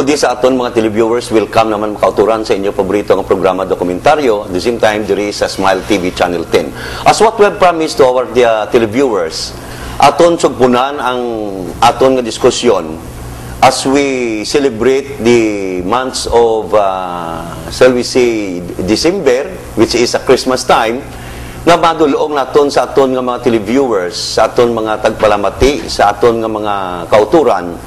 So this aton mga televiewers, welcome naman makauturan sa inyo paborito ng programa dokumentaryo. At the same time, there is a Smile TV Channel 10. As what we have promised to our televiewers, aton sugpunan ang aton nga diskusyon as we celebrate the months of, shall we say, December, which is a Christmas time, nga madulong naton sa aton nga mga televiewers, sa aton mga tagpalamati, sa aton nga mga kauturan,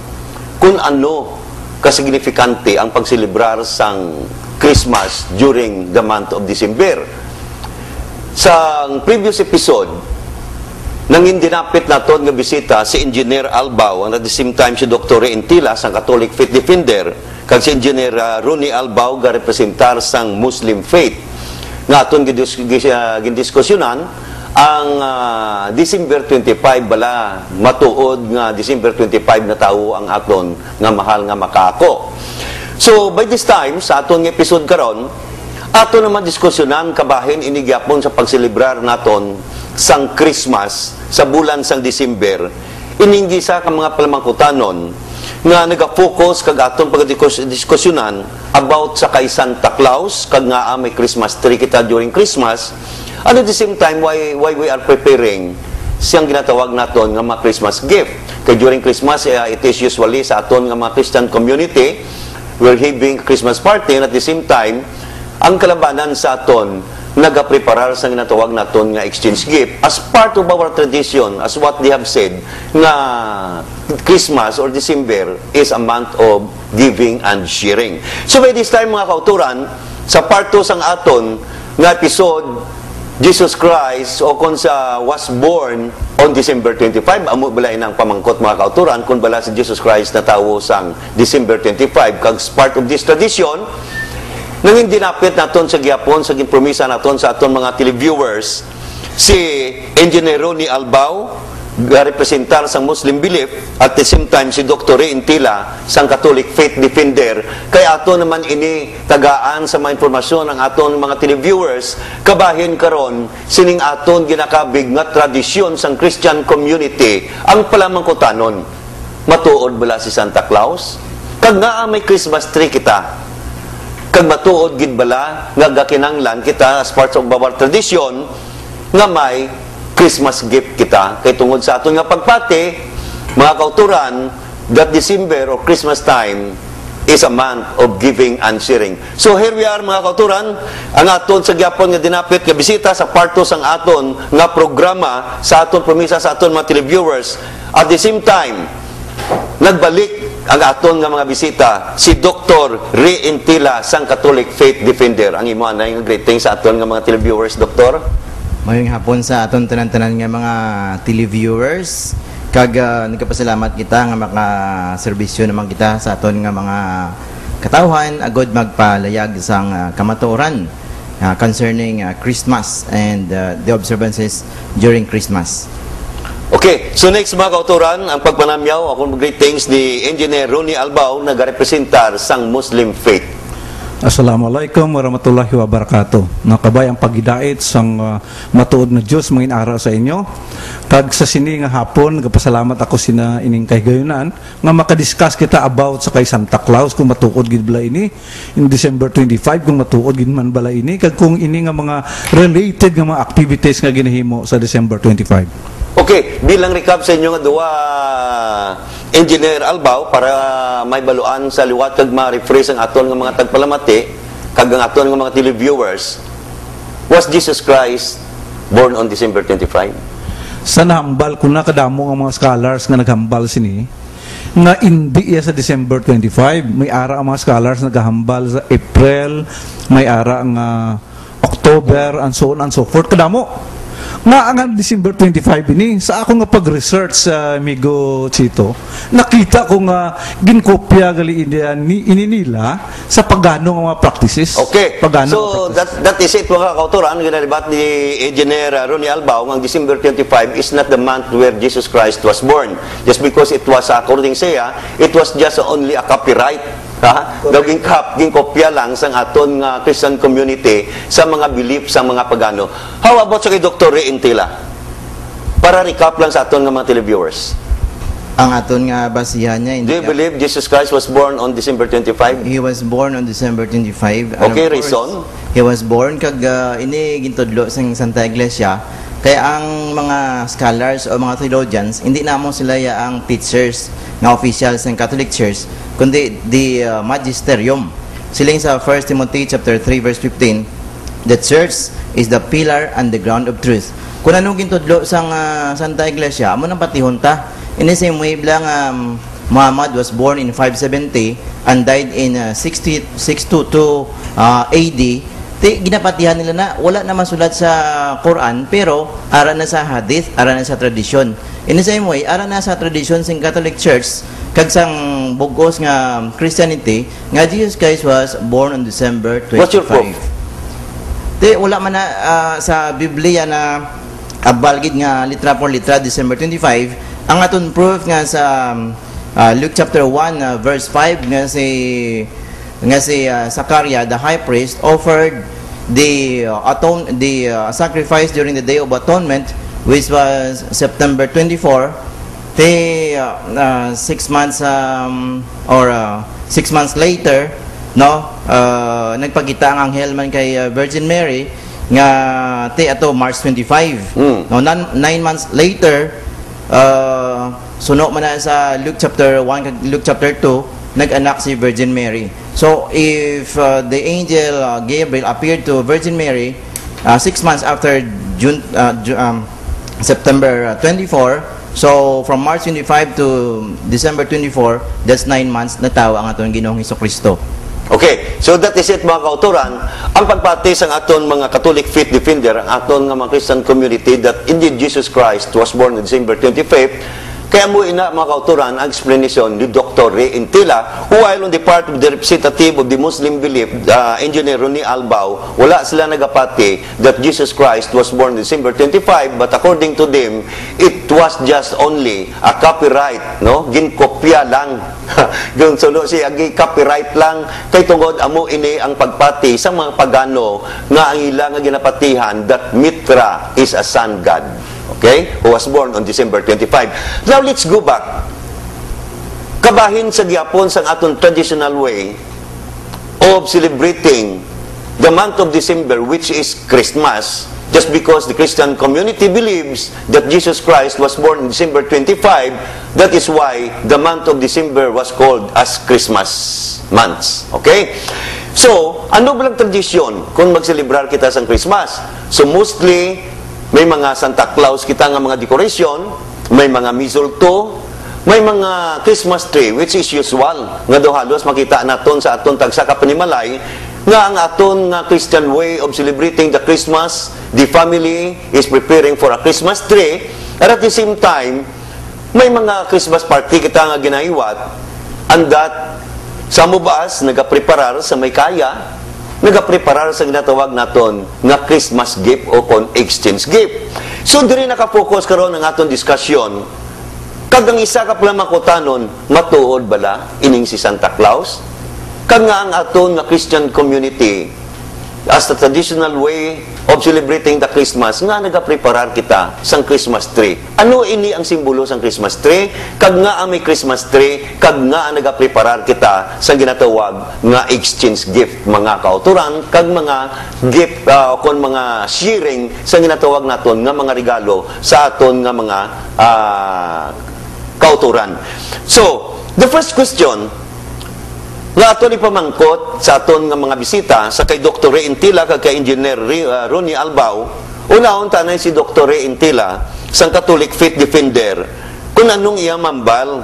kung ano kasignifikante ang pagselebrar sang Christmas during the month of December. Sa previous episode, nangin dinapit naton nga bisita si Engineer Albao, and at the same time si Dr. Intila sang Catholic Faith Defender, kag si Engineer Ronnie Albao nga representar sang Muslim Faith. Nga aton gindiskusyonan ang December 25 bala matuod nga December 25 na tawo ang aton nga mahal nga makaako. So by this time sa aton nga episode karon, aton naman diskusyonan kabahin inigyapon sa pagselebrar naton sang Christmas sa bulan sang December. Ininggi sa ka mga palamangkutanon nga nagafocus kag aton pagdiskusyonan about sa kay Santa Claus kag nga may Christmas tree kita during Christmas. And at the same time, why we are preparing siyang ginatawag naton nga mga Christmas gift. Kaya during Christmas, it is usually sa aton nga mga Christian community, we're having Christmas party, and at the same time, ang kalabanan sa aton, nagapreparar sa ginatawag naton nga exchange gift as part of our tradition, as what they have said, nga Christmas or December is a month of giving and sharing. So by this time, mga kauturan, sa part 2 sang aton nga episode, Jesus Christ o kung sa was born on December 25, amo balay ng pamangkot mga kauturan kung bala si Jesus Christ na tawo sang December 25 kag part of this tradition nanging dinapit naton sa gyapon sa ginpromisa naton sa aton mga televiewers si Engineer Ronnie Albao nga representar sa Muslim belief at the same time si Dr. Intila sang Catholic Faith Defender kay ato naman ini tagaan sa mga informasyon ng aton mga televiewers kabahin karon sining aton ginakabig nga tradisyon sang Christian community ang palamangkutanon matuod bala si Santa Claus kag nga may Christmas tree kita kag matuod gid bala nga gakinanglan kita as part of our tradition nga may Christmas gift kita kay tungod sa aton nga pagpati mga kauturan that December or Christmas time is a month of giving and sharing. So here we are mga kauturan, ang aton sa gyapon nga dinapit nga bisita sa part 2 sang aton nga programa sa aton promisa sa aton mga televiewers. At the same time nagbalik ang aton nga mga bisita si Dr. Ray Intila sang Catholic Faith Defender. Ang imo na yung greeting sa aton nga mga televiewers, Doktor. Mayong hapon sa aton tanan-tanan nga mga televiewers. Kag nagpasalamat kita nga makaserbisyo naman kita sa aton nga mga katawhan agod magpalayag sang kamatuoran concerning Christmas and the observances during Christmas. Okay, so next mga kauturan, ang pagpanamyaw akong greetings ni Engineer Ronnie Albao nagarepresentar sang Muslim Faith. Assalamualaikum warahmatullahi wabarakatuh. Nakabay ang pagidait sang matuod na Diyos mangin araw sa inyo. Kag sa sini nga hapon, nagpasalamat ako sina ining kahigayunan nga makadiscuss kita about sa kay Santa Claus kung matuod gid bala ini in December 25 kung matuod gid man bala ini kag kung ini nga mga related nga mga activities nga ginahimo sa December 25. Okay, bilang recap sa inyo nga duwa Engineer Albao para may baluan sa liwat kag ma-refresh ang aton nga mga tagpalamati kag ang aton nga mga televiewers. Was Jesus Christ born on December 25? Sa nahambal ko na kadamo ang mga scholars nga naghambal sini nga hindi sa December 25. May ara ang mga scholars naghambal sa April, may ara ang October and so on and so forth. Kadamo nga ang December 25 ini sa ako nga pag-research sa amigo Chito, nakita ko nga ginkopya gali ini nila sa pagano nga mga practices. Okay. Pagano so that is it mga kauturan ginalibat ni Engineer Ronnie Albao ang December 25 is not the month where Jesus Christ was born. Just because it was according sa it was just only a copyright. Gaging kopya lang sa aton nga Christian community sa mga belief sa mga pagano. How about sa kay Dr. Ray Intila? Para recap lang sa aton nga mga televiewers. Ang aton nga basihan niya, Do you believe Jesus Christ was born on December 25? he was born on December 25. Okay, of course, reason? He was born kag ini gintudlo sa Santa Iglesia. Kaya ang mga scholars o mga theologians, hindi na mo sila ang teachers nga officials ng Catholic Church, kundi the magisterium. Siling sa 1 Timothy chapter 3 verse 15, the church is the pillar and the ground of truth. Kung anong gintudlo sa Santa Iglesia, amo nang patihon ta. In the same way lang, Muhammad was born in 570 and died in 622 AD. Ginapatihan nila na wala na masulat sa Quran, pero ara na sa hadith, ara na sa tradisyon. In the same way, ara na sa tradisyon ng Catholic Church kag sang bugos nga Christianity nga Jesus Christ was born on December 25. What's your proof? Wala man na sa Biblia na abalgid nga litra por litra December 25. Ang aton proof nga sa Luke chapter 1 verse 5 nga si Zachariah the high priest offered the sacrifice during the day of atonement, which was September 24. 6 months 6 months later, nagpakita ang anghel man kay Virgin Mary nga ato March 25. 9 months later, suno man na sa Luke chapter 1 kag Luke chapter 2, nag-anak si Virgin Mary. So if the angel Gabriel appeared to Virgin Mary 6 months after September 24, so from March 25 to December 24, that's 9 months na tawo ang aton Ginoong Hesukristo. Okay, so that is it mga kauturan. Ang pagpati sa aton mga Catholic faith defender, ang aton nga mga Christian community, that indeed Jesus Christ was born on December 25th. Kaya mo ina mga kauturan ang explanation ni Dr. Ray Intila, who while on the part of the representative of the Muslim belief, Engineer Ronnie Albao, wala sila nagapati that Jesus Christ was born December 25, but according to them, it was just only a copyright, no? Ginkopya lang. Yung solo siya, copyright lang. Kay tungod amo ini ang pagpati sa mga pagano nga ang ilang ginapatihan that Mitra is a sun god. Okay? Who was born on December 25. Now, let's go back. Kabahin sa gyapon sa aton traditional way of celebrating the month of December, which is Christmas, just because the Christian community believes that Jesus Christ was born on December 25, that is why the month of December was called as Christmas months. Okay? So, ano ba lang tradisyon kung magselebrar kita sa Christmas? So, mostly, may mga Santa Claus kita nga mga decoration, may mga mistletoe, may mga Christmas tree, which is usual. Nga do halos makita naton sa aton tagsa ka panimalay, nga ang aton nga Christian way of celebrating the Christmas, the family is preparing for a Christmas tree, and at the same time, may mga Christmas party kita nga ginaiwat, and that sa mubas, nagapreparar sa may kaya, nagapreparar sa ginatawag naton nga Christmas gift o kon exchange gift. So diri naka-focus karon ang aton diskusyon. Kag ang isa ka pala makutanon, matuod bala ining si Santa Claus? Kag nga ang aton nga Christian community, as the traditional way of celebrating the Christmas, nga nagapreparar kita sang Christmas tree. Ano ini ang simbolo sang Christmas tree? Kag nga ang may Christmas tree, kag nga ang nagapreparar kita sa ginatawag nga exchange gift, mga kauturan, kag mga gift kon mga sharing sa ginatawag naton nga mga regalo sa aton nga mga kauturan. So, the first question nga aton ipamangkot sa aton nga mga bisita sa kay Dr. Ray Intila kag kay Engineer Ronnie Albao. Unahon tanay si Dr. Ray Intila sang Catholic faith defender kung anong iya mambal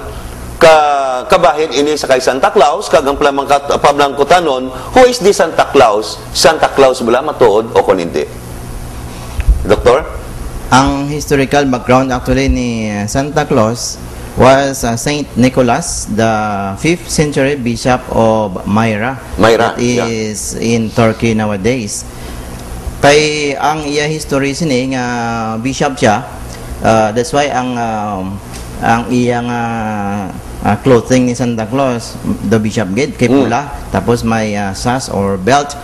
kabahin ini sa kay Santa Claus kag ang pamangkotanon, who is the Santa Claus? Santa Claus bala matuod o kon hindi? Doktor? Ang historical background actually ni Santa Claus was Saint Nicholas, the 5th century bishop of Myra. That is in Turkey nowadays. Kay ang iya history sini nga bishop siya, that's why ang iyang clothing ni Santa Claus, the bishop gate kay pula, tapos may sas or belt.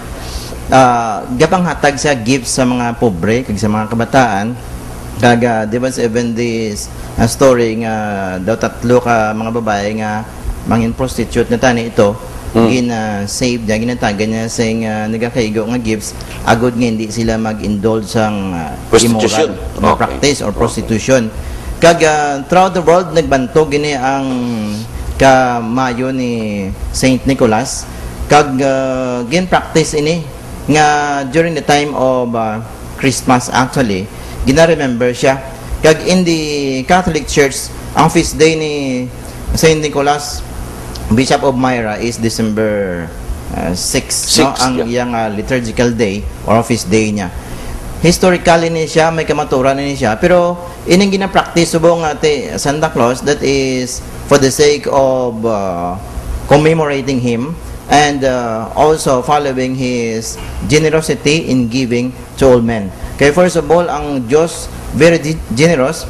Gapang hatag sa gifts sa mga pobre kag sa mga kabataan. Kaga, di ba even this story nga daw tatlo ka mga babae nga mangin prostitute na tani ito, save niya, ginatagan niya sa nagakaigo nga gifts, agod nga hindi sila mag-indulge sang Prostitution. immoral practice or prostitution. Kaga, throughout the world, nagbantog gini ang kamayo ni Saint Nicholas. Kag gin-practice ini nga during the time of Christmas actually, gina-remember siya. Kag in the Catholic Church, ang feast day ni Saint Nicholas, Bishop of Myra, is December 6, no? Ang iyang liturgical day or feast day niya. Historically ni siya, may kamaturan ni siya, pero ining gina-practice subong ate Santa Claus, that is for the sake of commemorating him and also following his generosity in giving to all men. Kaya first of all, ang Diyos very generous,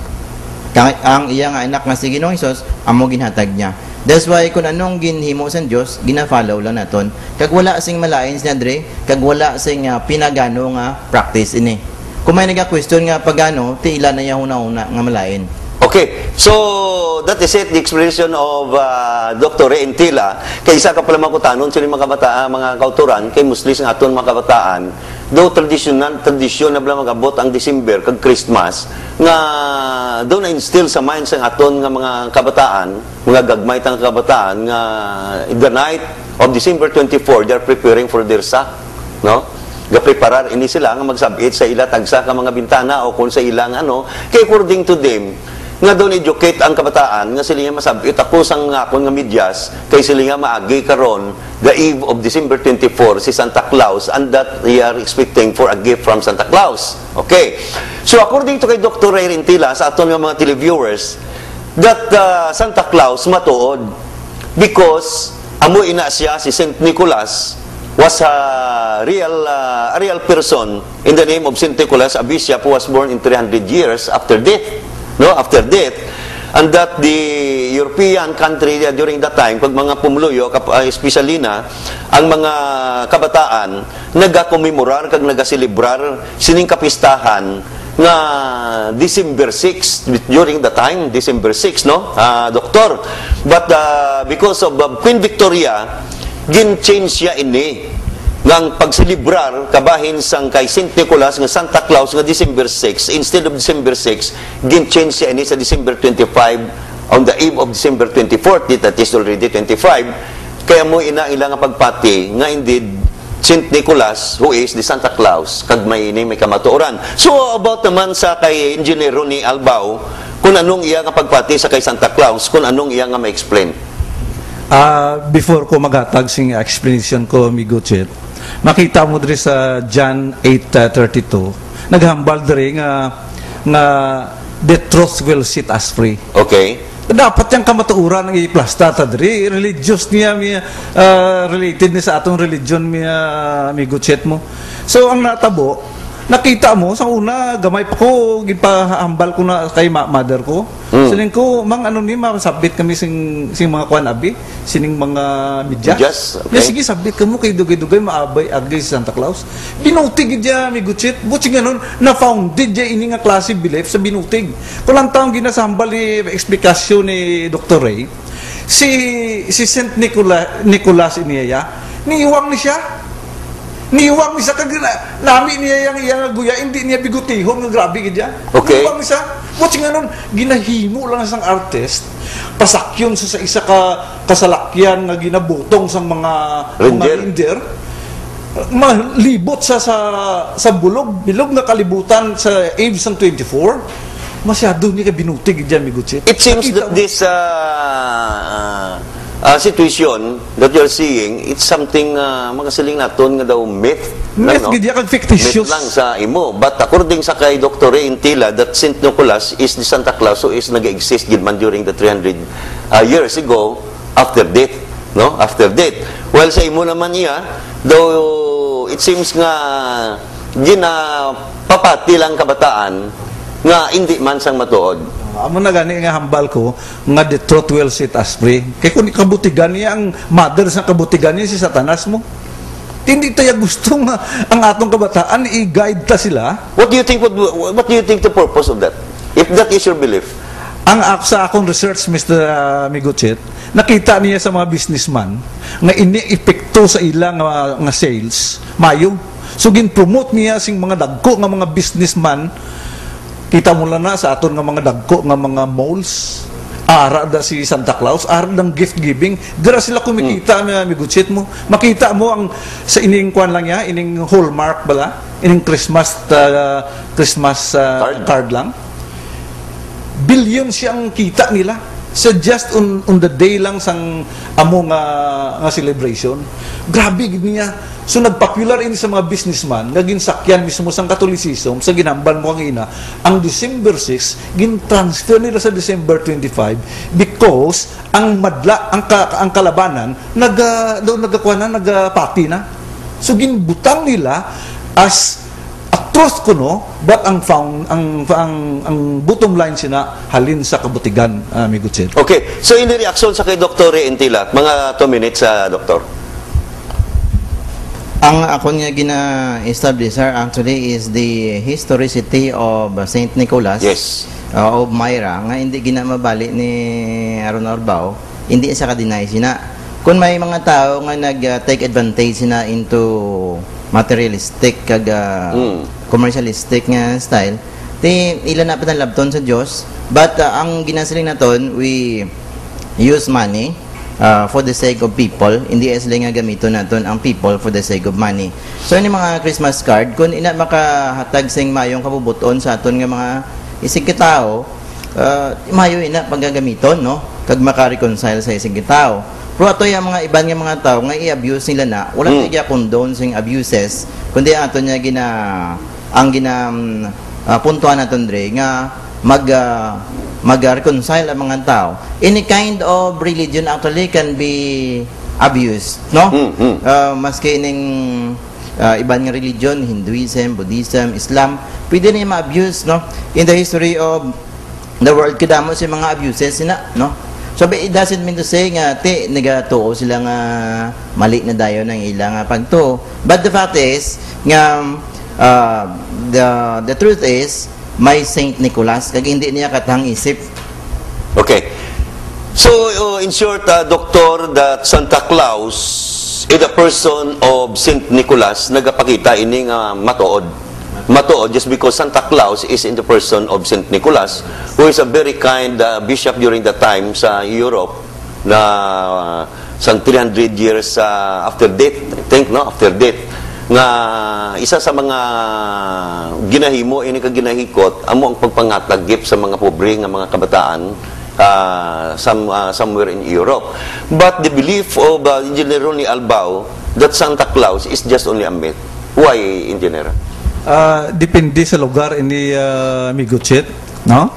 ang iyang anak nga si Ginoong Hesus amo ginhatag niya. That's why kung anong ginhimo sa Diyos, gina-follow lang naton. Kag wala sing malain si Andre, kag wala sing pinagano nga practice ini. Kung may naga-question nga pagano, ti ila na yahuna-una nga malain. Okay, so that is it, the explanation of Dr. Ray Intila. Kay isa ka pala makutanon sila mga kabataan, mga kauturan, kay Muslims ng aton mga kabataan, though tradisyon na bala magabot ang December kag Christmas, nga doon na instill sa minds ng aton nga mga kabataan, mga gagmay tang kabataan, nga in the night of December 24, they are preparing for their sack, no? Gapreparar ini sila nga magsabit sa ila tagsa ka mga bintana o kung sa ilang kay according to them, nga doon educate ang kabataan nga sila nga masabit ako sang akon nga medyas kay sila nga maagi karon the eve of December 24 si Santa Claus, and that they are expecting for a gift from Santa Claus. Okay, so according to kay Dr. Ray Rintila sa aton nga mga televiewers, that Santa Claus matuod because amo ina siya si Saint Nicholas was a real person in the name of Saint Nicholas, a bishop who was born in 300 years after death. No, after death, and that the European country during that time, pag mga pumuluyo, especially na, ang mga kabataan, nagakomemorar, kag nagaselebrar, sining kapistahan, nga December 6, during the time, December 6, no, Doktor? But because of Queen Victoria, gin-change siya ini, ngang pagselebrar kabahin sang kay Saint Nicholas nga Santa Claus nga December 6, instead of December 6 gin-change siya ini sa December 25 on the eve of December 24, that is already 25. Kaya mo ina ilang pagpati nga indeed Saint Nicholas who is the Santa Claus kag may kamatuoran. So about naman sa kay Engineer Ronnie Albao, kung anong iya nga pagpati sa kay Santa Claus, kung anong iya nga ma-explain. Before ko maghatag sing explanation ko, Migo Chet, makita mo diri sa John 8:32, naghambal diri nga the truth will set us free. Okay. Dapat yang kamatuuran ang iplasta ta diri, religious niya related ni sa atong religion Migo Chet mo. So ang natabo, nakita mo sa una gamay pa ko gipahambal ko na kay mother ko. Sining ko masabit kami sing mga kwan abi, sining mga medyas. Okay. Sige sabit kamo kay dugay-dugay maabay agay si Santa Claus. Binutig dia Miguchit, buti nganon na founded dia ini nga klase belief sa binutig. Kulang taong ginasambal ni eksplikasyon ni Dr. Ray. Si Saint Nicholas iniya, niiwang ni siya. Niwang ni sa kagila nami niya yang guya hindi niya bigutihon nga grabe gidya. Okay. Niwang ni sa watch nga nun ginahimo lang sang artist pasakyon sa isa ka kasalakyan nga ginabutong sa mga reindeer malibot sa bilog na kalibutan sa age ng 24 masyado niya binutig diyan Miguchit. It seems that this situation that you're seeing, it's something magasiling naton nga daw myth. Gidya kag fictitious. Myth lang sa imo. But according sa kay Dr. Ray Intila, that Saint Nicholas is the Santa Claus who is nag-exist gid man during the 300 years ago after death, no? After death. Well, sa imo naman iya, though it seems nga ginapapati lang kabataan nga hindi man sang matuod. Amo na gani nga hambal ko nga the truth will set us free. Kay kun kabutigan niya ang mother sa kabutigan niya si Satanas mo. Hindi tayo gusto nga ang atong kabataan i-guide ta sila. What do you think the purpose of that? If that is your belief. Sa akong research, Mr. Miguchit, nakita niya sa mga businessman nga ini-epekto sa ilang nga sales, mayo. So, gin-promote niya sing mga dagko nga mga businessman. Kita mo lang na sa aton nga mga dagko nga mga malls. Ara da si Santa Claus, ara ng gift giving. Dira sila kumikita, Miguchit mo. Makita mo ang sa ining kwan lang niya, ining hallmark bala, ining Christmas card lang. Billion siyang kita nila. So just on the day lang sang amo nga celebration. Grabe gid niya. So nagpopular ini sa mga businessman, naging sakyan mismo sang Catholicism sa ginambal mo ang ina. Ang December 6 gin-transfer nila sa December 25 because ang madla ang kalabanan nagapati na. So ginbutang nila as truth ko no, but ang bottom line sina halin sa kabutigan, Miguchit. Okay, so in reaction sa kay Dr. Intila, mga 2 minutes, Doktor. Ang ako nga gina-establish actually is the historicity of Saint Nicholas. Yes. Of Myra nga hindi ginamabali ni Aaron Arbao, hindi isa ka-deny sina. Kung may mga tao nga nag-take advantage sina into materialistic kag commercialistic nga style, ilan na pa ng labton sa Diyos, but ang ginasiling naton, we use money for the sake of people, hindi sila nga gamito naton ang people for the sake of money. So yung mga Christmas card, kung ina makahatag sing mayong kabubuton sa aton nga mga isig kitao, mayo ina paggagamiton, no? Kag maka-reconcile sa isig kitao. Pero ato yung mga iban nga mga tao nga i-abuse nila na, wala tayo condone sing abuses, kundi ato niya puntuan natin dre nga mag-reconcile ang mga tao. Any kind of religion actually can be abused, no? Maski ining iban nga religion, Hinduism, Buddhism, Islam, pwede na yung ma-abuse, no? In the history of the world, kadamo sa mga abuses sina, no? So, it doesn't mean to say nga, nagatuo sila nga mali na dayo ng ilang pagtuo. But the fact is, nga, the truth is, may Saint Nicholas, kag hindi niya katang isip. Okay. So, in short, Doctor, that Santa Claus is the person of Saint Nicholas, nagapakita ining matuod. Matuod just because Santa Claus is in the person of Saint Nicholas, who is a very kind bishop during that time sa Europe, na sang 300 years after death, I think, no? After death. Nga isa sa mga ginahimo, ini ka ginahikot, amo ang pagpangatag gift sa mga pobre nga mga kabataan somewhere in Europe. But the belief of Engineer ni Albao that Santa Claus is just only a myth. Why, Engineer? Depende sa lugar ini Miguchit, no?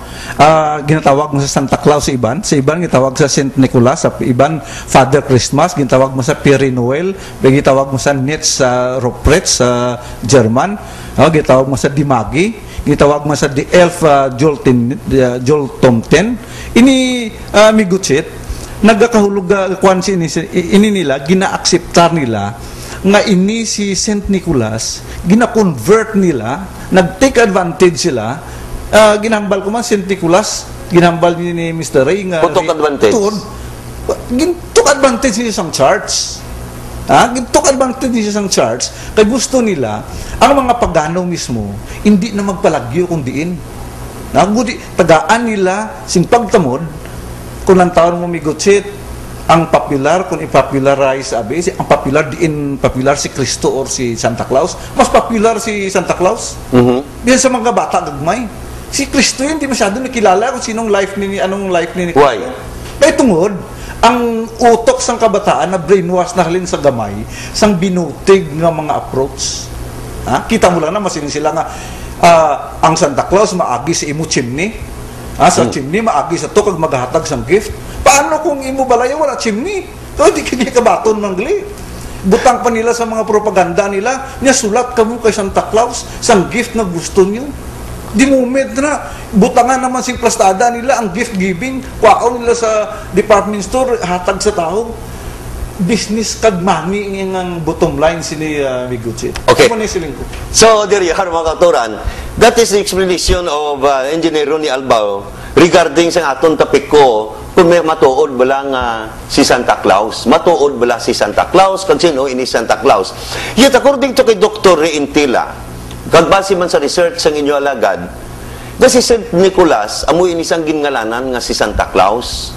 Ginatawag mo sa Santa Claus sa iban gitawag sa Saint Nicholas, sa iban Father Christmas, ginatawag mo sa Père Noel, gitawag mo sa Nitz sa Ruprecht sa German, gitawag mo sa Dimagi, gitawag mo sa The Elf Joltomten. Ini Miguchit, nagakahulog kwan ini nila, gina-acceptar nila nga ini si Saint Nicholas, gina-convert nila, nag-take advantage sila. Ginambal ko man Saint Nicholas, ginambal ni Mr. Ray nga took advantage. Took advantage niya sang church. Took advantage niya sang church kay gusto nila ang mga pagano mismo hindi na magpalagyo kung diin. Nagudi tagaan nila sing pagtamod kung lang taon mo Miguchit ang popular, kung i-popularize ang popular diin popular si Kristo or si Santa Claus, mas popular si Santa Claus. Biyan sa mga bata gagmay. Si Kristo yun, hindi masyado nakilala kung anong life ni Kristo. Why? Kaya tungod, ang utok sang kabataan na brainwash na halin sa gamay, sang binutig ng mga approach. Kita mo lang na masinin sila nga, ang Santa Claus maagi sa imo chimney. Sa chimney, maagi sa to kag maghatag sang gift. Paano kung imo balaya wala chimney? So, hindi kanya kabaton ng gali. Butang pa nila sa mga propaganda nila, niya sulat ka mo kay Santa Claus, sang gift na gusto niyo. Di mo med na, butangan naman si plastada nila, ang gift giving, kwakaw nila sa department store, hatag sa tao. business kag money ang bottom line sini Miguchi. Okay. Ano ni siling ko? So, there you are, mga kauturan. That is the explanation of Engineer Ronnie Albao regarding sa aton topic ko kung may matuod bala nga si Santa Claus. Matuod bala si Santa Claus, kag sino ini Santa Claus. Yet according to kay Dr. Reintila, kag base man sa research sang inyo alagad, si St. Nicholas, amoy inisang ginngalanan nga si Santa Claus.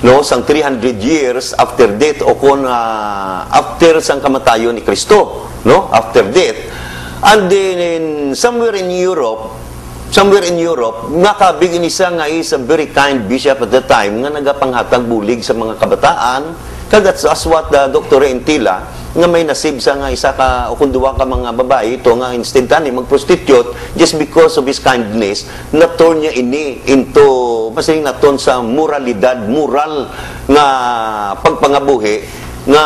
No, sang 300 years after death o kung after sang kamatayon ni Kristo, no, after death. And then somewhere in Europe, nakabig inisa nga is a very kind bishop at the time nga nagapanghatag bulig sa mga kabataan. Kag that's as what Dr. Reintila nga may nasib sa nga isa ka o kung duwa ka mga babae ito nga instantane mag-prostitute just because of his kindness, na-turn niya ini into masaling naton sa moralidad, moral nga pagpangabuhi nga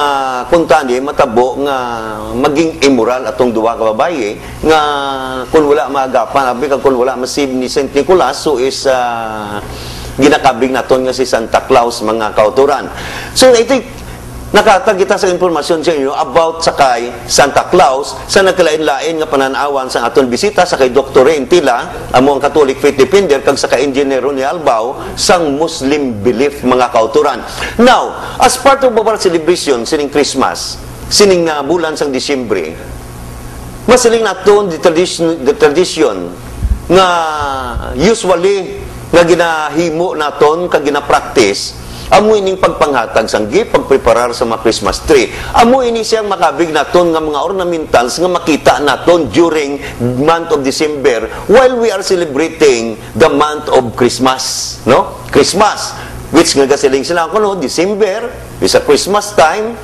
kung tani matabo nga maging immoral atong duwa ka babae nga kung wala maagapan abi kag kung wala masib ni St. Nicholas so is ginakabig naton nga si Santa Claus, mga kauturan. So I think nakatag kita sa informasyon sa inyo about sa kay Santa Claus sa nagkalain-lain nga pananawan sa aton bisita sa kay Dr. Reintila, amo ang Catholic Faith Defender, kag sa kay Engineer Ronnie Albao sang Muslim belief, mga kauturan. Now, as part of our celebration sining Christmas, sining na bulan sang Disyembre, masiling naton the tradition nga usually nga ginahimo naton kag gina-practice amoy ning pagpanghatag sang gift, pagpreparar sa mga Christmas tree. Amoy ini siyang makabig naton nga mga ornamentals nga makita naton during month of December while we are celebrating the month of Christmas, no? Christmas, which nga gasiling sila kuno December is a Christmas time.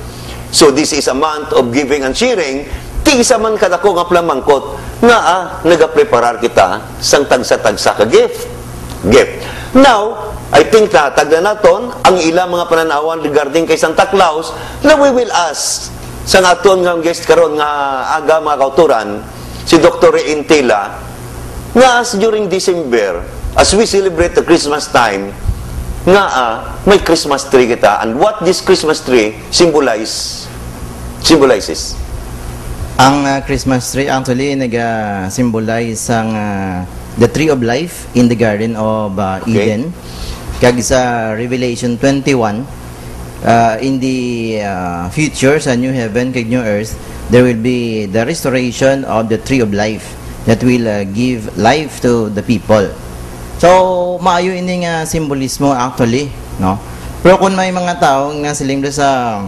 So this is a month of giving and sharing. Ti isa man kadako nga plamangkot nga nagapreparar kita sang tagsa-tagsa ka gift. Now, I think tagda naton ang ilang mga pananawan regarding kay Santa Claus na we will ask sa naton nga guest karon nga aga, mga kauturan, si Dr. Reintila, nga as during December, as we celebrate the Christmas time, nga may Christmas tree kita, and what this Christmas tree symbolizes. Ang Christmas tree actually nag-symbolize ang the tree of life in the Garden of Eden. Kag sa Revelation 21, in the future, sa new heaven kag new earth, there will be the restoration of the tree of life that will give life to the people. So, maayo ini nga simbolismo actually, no? Pero kung may mga tao nga siling sa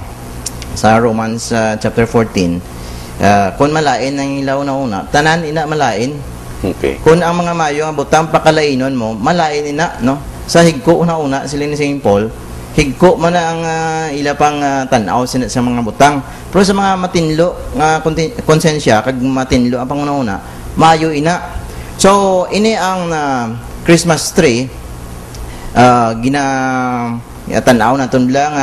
Romans chapter 14, kung malain ang ilaw na una, tanan ina malain. Okay. Kung ang mga mayo ang butang pakalainon mo, malain ina, no? Sa higko una-una sila ni St. Paul, higko man ang ila pang tanaw sa mga butang. Pero sa mga matinlo nga konsensya kag matinlo ang panguna-una, mayo ina. So ini ang Christmas tree tanaw naton lang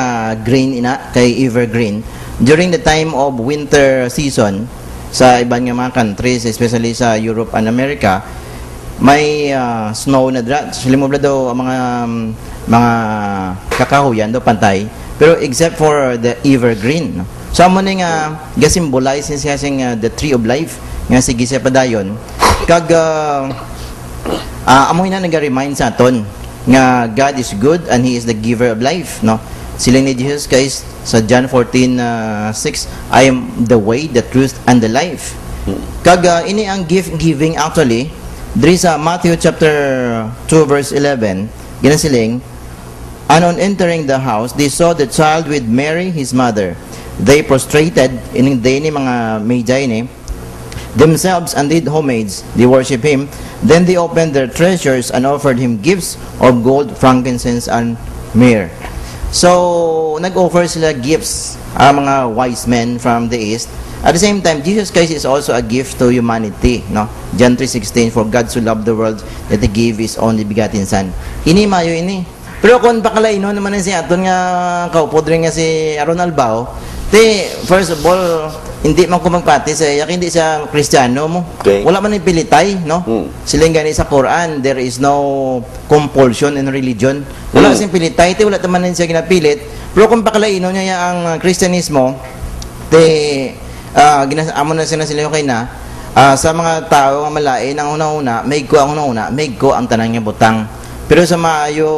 green ina kay evergreen during the time of winter season sa ibang nga mga countries, especially sa Europe and America. May snow na dra. Silimobla daw ang mga kakahuyan daw pantay. Pero except for the evergreen. No? So amo ni nga ga-symbolize siya sing the tree of life nga sige sa padayon. Kag amo ina naga-remind sa aton nga God is good and He is the giver of life, no? Sila ni Jesus Christ sa John 14:6, I am the way, the truth, and the life. Kag ini ang gift giving actually. Diri sa Matthew chapter 2 verse 11, ginasiling, and on entering the house, they saw the child with Mary, his mother. They prostrated, in day ni mga Magi ni, themselves and did homage. They worship Him. Then they opened their treasures and offered Him gifts of gold, frankincense, and myrrh. So, nag-offer sila gifts, ang mga wise men from the east. At the same time, Jesus Christ is also a gift to humanity, no? John 3:16, for God so loved the world that He gave His only begotten Son. Ini mayo ini. Pero kung pakalaino naman si aton nga kaupod rin nga si Aaron Albao, first of all, hindi man ko magpati sa yak, hindi sa Kristiyano mo. Okay. Wala man ipilitay, no? Sila gani sa Quran, there is no compulsion in religion. Wala siyang pilitay, wala naman siya ginapilit. Pero kung pakalaino niya ang Kristyanismo, amo na sila yung kay na, sa mga tao nga malain, ang una-una, may ko ang tanan nga butang. Pero sa maayo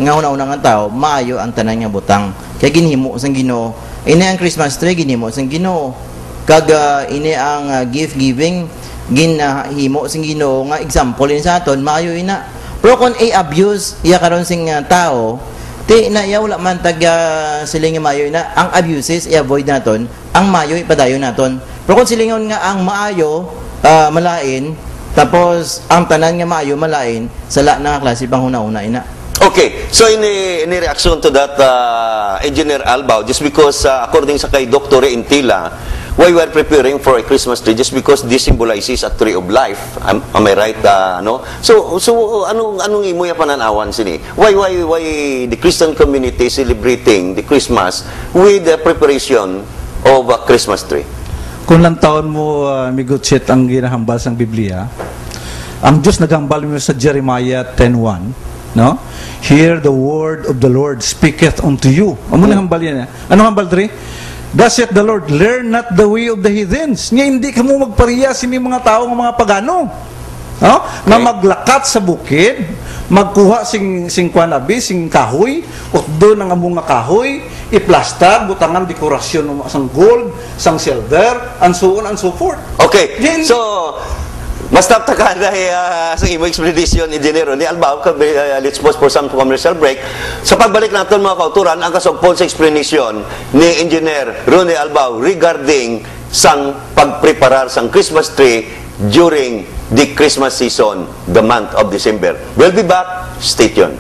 nga una-una nga tao, maayo ang tanan nga butang. Kaya ginhimo sang Ginoo. Ini ang Christmas tree ginhimo sang Ginoo. Kag ini ang gift giving ginhimo sang Ginoo nga example in sa aton maayo ina. Pero kung abuse iya karon sing tao, ti na iya wala man siling nga maayo ina. Ang abuses i-avoid naton, ang maayo ipadayon naton. Pero kung silingon nga ang maayo malain, tapos ang tanan nga maayo malain, sala na klase pang una-una ina. Okay, so in reaction to that, Engineer Albao, just because according sa kay Dr. Intila, why we are preparing for a Christmas tree just because this symbolizes a tree of life. Am I right? No? So anong imo ya pananawan sini? Why the Christian community celebrating the Christmas with the preparation of a Christmas tree? Kung lang taon mo, Migutsit, ang ginahambal sa Biblia, ang Diyos naghambal mo sa Jeremiah 10:1, no? Hear the word of the Lord speaketh unto you. Amo nang hambal yan. Ano hambal diri? Thus saith the Lord, learn not the way of the heathens. Nga hindi ka mo magpariya sini mga tao ng mga pagano. No? Okay. Na maglakat sa bukid, magkuha sing kwanabi, sing kahoy, utdo ng among nga kahoy, iplastar, butangan dekorasyon sang gold, sang silver, and so on and so forth. Okay. So basta taka sa imo explanation, Engineer ni Albao, let's pause for some commercial break. Sa pagbalik natin mga kauturan, ang kasugpon sa explanation ni Engineer Ronnie Albao regarding sang pagpreparar sang Christmas tree during the Christmas season, the month of December. We'll be back. Stay tuned.